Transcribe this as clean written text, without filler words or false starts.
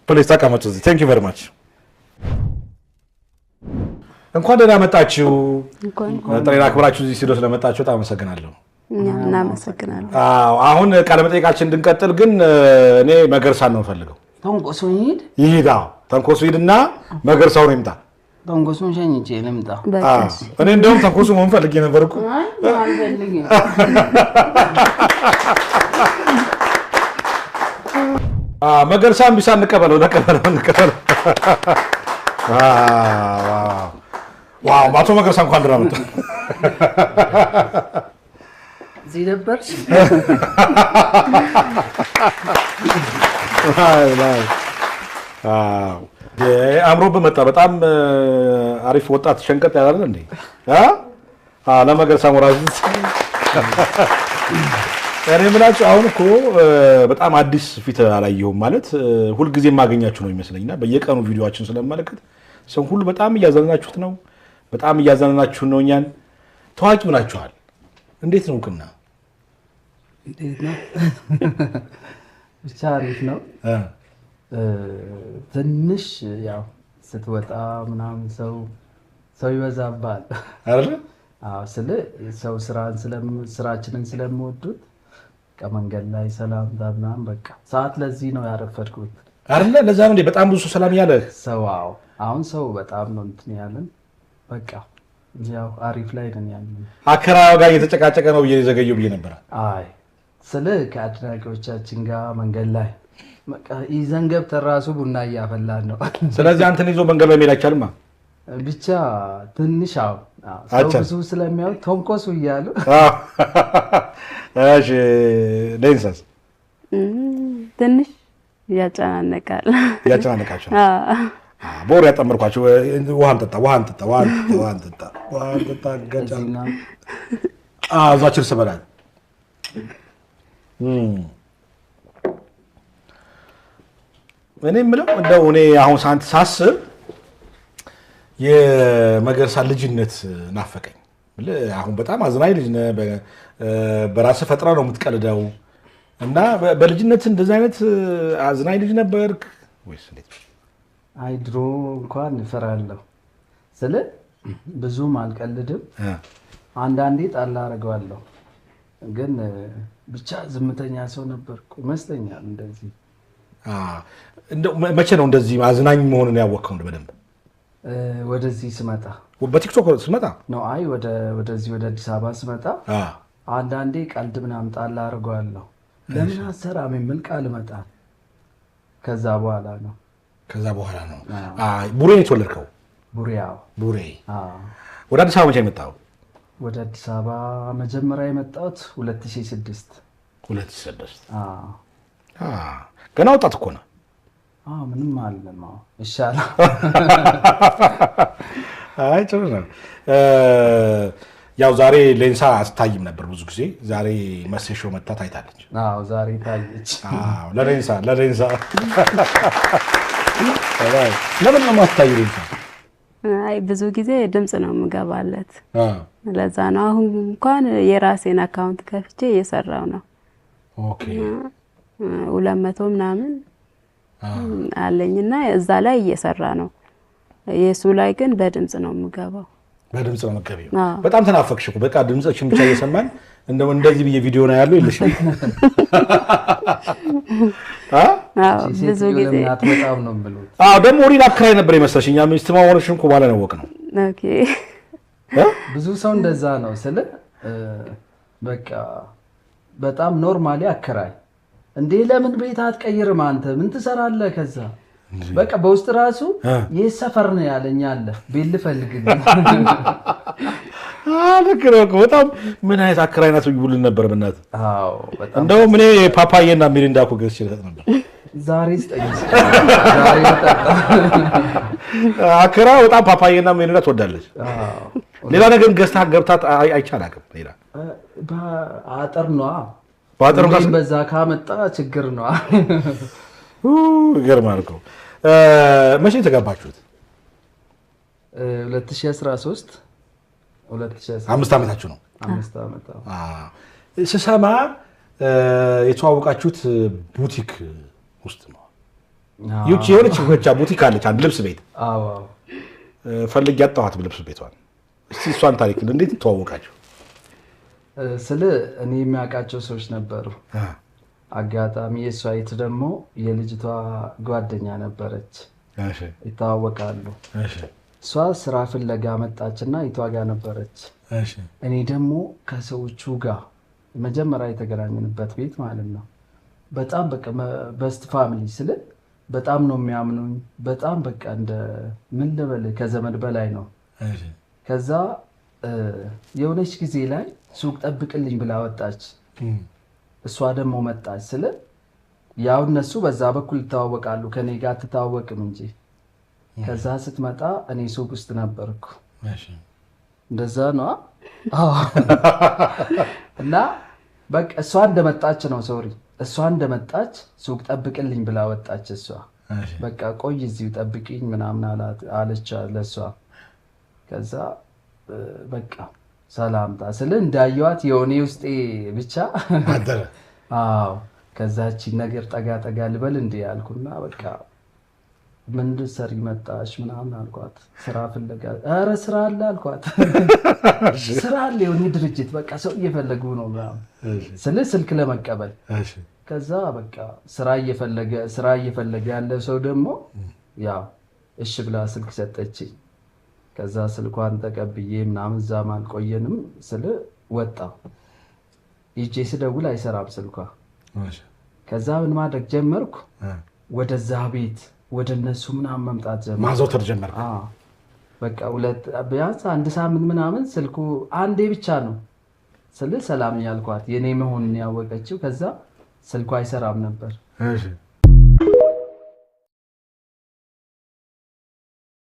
ፕሊዝ ተቀመጡ እዚህ thank you very much እንኳን ደህና መጣችሁ ጥሬና አክብራችሁ እዚህ ስቱዲዮ ስለመጣችሁ በጣም አመሰግናለሁ እናመሰግናለን አሁን ቃለ መጠይቃችን እንድንቀጥል ግን እኔ መገርሳን ነው ፈልገው ተንቆሱ ይሄዳ ተንቆሱ ይድና መገርሳው ነው ይምጣ ተንቆሱን ሸኝቼ ልምጣ እኔ እንደውም ተንቆሱ መሆን ፈልጌ ነበር እኮ አልፈልግም መገርሳን ቢሳ እንቀበለው ዋው ማቶ መገርሳ እንኳን ደህና መጣ እዚህ ነበርሽ አምሮ በመጣ በጣም አሪፍ ወጣት ሸንቀጥ ያላል እንዴ ለመገርሳ ሞራዝ እኔ ምላችሁ አሁን እኮ በጣም አዲስ ፊት አላየሁም ማለት ሁሉ ጊዜ ማገኛችሁ ነው የሚመስለኝና በየቀኑ ቪዲዮአችን ስለማለከት ሰው ሁሉ በጣም እያዘናችሁት ነው በጣም እያዘናናችሁ ነው እኛን ታዋቂ ሆናችኋል እንዴት ነው ቅና እንዴት ነው ብቻ አሪፍ ነው ትንሽ ያው ስትወጣ ምናምን ሰው ይበዛባል አይደል ሰው ስራችንን ስለምወዱት ከመንገድ ላይ ሰላም ምናምን በቃ ሰዓት ለዚህ ነው ያረፈድኩት አይደል ለዛ ነው በጣም ብዙ ሰላም ያለ ሰው አሁን ሰው በጣም ነው እንትን ያለን በቃ ያው አሪፍ ላይ ነን ያለን አከራው ጋር እየተጨቃጨቀ ነው እየዘገየው ብዬ ነበር አይ ከአድናቂዎቻችን ጋር መንገድ ላይ በቃ ይዘን ገብተን ራሱ ቡና እያፈላን ነው ስለዚህ አንተን ይዞ መንገድ ላይ መሄድ አይቻልም ብቻ ትንሽ ሰው ብዙ ስለሚያው ተንቆሱ እያሉ እሺ ሌንሳስ ትንሽ ያጨናነቃቸው ቦር ያጠመርኳቸው ውሃን ጠጣ ገጫና አዛችን ሰበራል እኔ ምንም እንደው እኔ አሁን ሳንት ሳስብ የመገርሳ ልጅነት ናፈቀኝ አሁን በጣም አዝናኝ ልጅ ነህ በራስህ ፈጥራ ነው የምትቀልደው እና በልጅነት እንደዚህ አይነት አዝናኝ ልጅ ነበርክ ወይስ እንዴት አይ ድሮ እንኳን እፈራለሁ ብዙም አልቀልድም አንዳንዴ ጣላ አደርገዋለሁ ግን ብቻ ዝምተኛ ሰው ነበርኩ ይመስለኛል እንደዚህ መቼ ነው እንደዚህ አዝናኝ መሆኑን ያወቅኸው በደንብ ወደዚህ ስመጣ በቲክቶክ ስመጣ ነው አይ ወደዚህ ወደ አዲስ አበባ ስመጣ አንዳንዴ ቀልድ ምናምን ጣላ አደርገዋለሁ ለምን አሰራም የሚል ቃል መጣ ከዛ በኋላ ነው ቡሬ ነው የተወለድከው ቡሬ ወደ አዲስ አበባ መቼ የመጣው ወደ አዲስ አበባ መጀመሪያ የመጣሁት 2006 ገና ወጣት እኮ ነው ምንም አለም ይሻላል አይ ጥሩ ነው ያው ዛሬ ሌንሳ አስታይም ነበር ብዙ ጊዜ ዛሬ መሰሾ መጣ ታይታለች ዛሬ ታየች ለሌንሳ ለምን ነው ማስታይው ሌንሳ አይ ብዙ ጊዜ ድምጽ ነው የምገባለት ለዛ ነው አሁን እንኳን የራሴን አካውንት ከፍቼ እየሰራው ነው ኦኬ 200 ምናምን አለኝና እዛ ላይ እየሰራ ነው የሱ ላይ ግን በድምጽ ነው የምገባው በድምጽ ነው የምገባው በጣም ተናፈቅሽ እኮ በቃ ድምጽሽን ብቻ እየሰማን እንደዚህ ብዬ ቪዲዮ ነው ያለው ይልሽ ብዙ ጊዜ አትመጣም ነው ብለው ደግሞ ሪል አክራይ ነበር የመሰለሽኝ ሚስት ማወርሽን እኮ ባለ ነው ወቅ ነው ኦኬ ብዙ ሰው እንደዛ ነው በቃ በጣም ኖርማሊ አከራይ እንዴ ለምን ቤት አትቀይርም አንተ ምን ትሰራለህ ከዛ በቃ በውስጥ ራሱ የሰፈር ነው ያለኝ አለ ቤት ልፈልግልኝ አለከረው በጣም ምን አይነት አከራይናት ይውልን ነበር በእናት በጣም እንደው ምን ፓፓዬና ሚሪንዳ እኮ ገዝቼ ልሰጥ ነበር ዛሬ ስጠይስ ዛሬ ተጣጣ አከራ በጣም ፓፓዬና ሚሪንዳ ትወዳለች ሌላ ነገር ገዝታ ገብታት አይቻላልም ሌላ አጥር ነው ባጥሩ በዛ ካመጣ ችግር ነው ገርማል እኮ መቼ ተጋባችሁት 2013 5 ዓመታችሁ ነው 5 ዓመት ስሰማ የተዋወቃችሁት ቡቲክ ውስጥ ነው? ይቺ የሆነች ብቻ ቡቲክ አለች፣ አንድ ልብስ ቤት። አዎ ፈልጌ ያጣኋት ልብስ ቤቷን። እስቲ እሷን ታሪክ እንዴት ተዋወቃችሁ? ስለ እኔ የሚያውቃቸው ሰዎች ነበሩ። አጋጣሚ የእሷ አይት ደግሞ የልጅቷ ጓደኛ ነበረች። ይተዋወቃሉ። እሷ ስራ ፍለጋ መጣችና ይቷ ጋር ነበረች። እኔ ደግሞ ከሰዎቹ ጋር መጀመሪያ የተገናኘንበት ቤት ማለት ነው። በጣም በቃ በስት ፋሚሊ ስለ በጣም ነው የሚያምኑኝ። በጣም በቃ እንደ ምን ልበል ከዘመድ በላይ ነው። ከዛ የሆነች ጊዜ ላይ ሱቅ ጠብቅልኝ ብላ ወጣች። እሷ ደግሞ መጣች ስለ ያው እነሱ በዛ በኩል ይተዋወቃሉ፣ ከኔ ጋር ትተዋወቅም እንጂ። ከዛ ስትመጣ እኔ ሱቅ ውስጥ ነበርኩ። እንደዛ ነው። እና በቃ እሷ እንደመጣች ነው እሷ እንደመጣች ሱቅ ጠብቅልኝ ብላ ወጣች። እሷ በቃ ቆይ እዚሁ ጠብቂኝ ምናምን አለች ለእሷ። ከዛ በቃ ሰላምታ ስለ እንዳየዋት የሆነ ውስጤ ብቻ አደረ። አዎ ከዛች ነገር ጠጋ ልበል እንዴ አልኩና በቃ ምን ልትሰሪ መጣሽ ምናምን አልኳት። ስራ ፍለጋ። ኧረ ስራ አለ አልኳት። ስራ አለ የሆነ ድርጅት በቃ ሰው እየፈለጉ ነው ምናምን ስለ ስልክ ለመቀበል። ከዛ በቃ ስራ እየፈለገ ያለ ሰው ደግሞ ያው እሺ ብላ ስልክ ሰጠችኝ። ከዛ ስልኳን ተቀብዬ ምናምን እዛም አልቆየንም ስለ ወጣ ይጄ ስደውል አይሰራም ስልኳ። ከዛ ምን ማድረግ ጀመርኩ? ወደዛ ቤት ወደ እነሱ ምናምን መምጣት ጀመርኩ። ማዘውተር ጀመርኩ። በቃ ቢያንስ አንድ ሳምንት ምናምን ስልኩ አንዴ ብቻ ነው ሰላም ያልኳት የኔ መሆኑን ያወቀችው። ከዛ ስልኩ አይሰራም ነበር።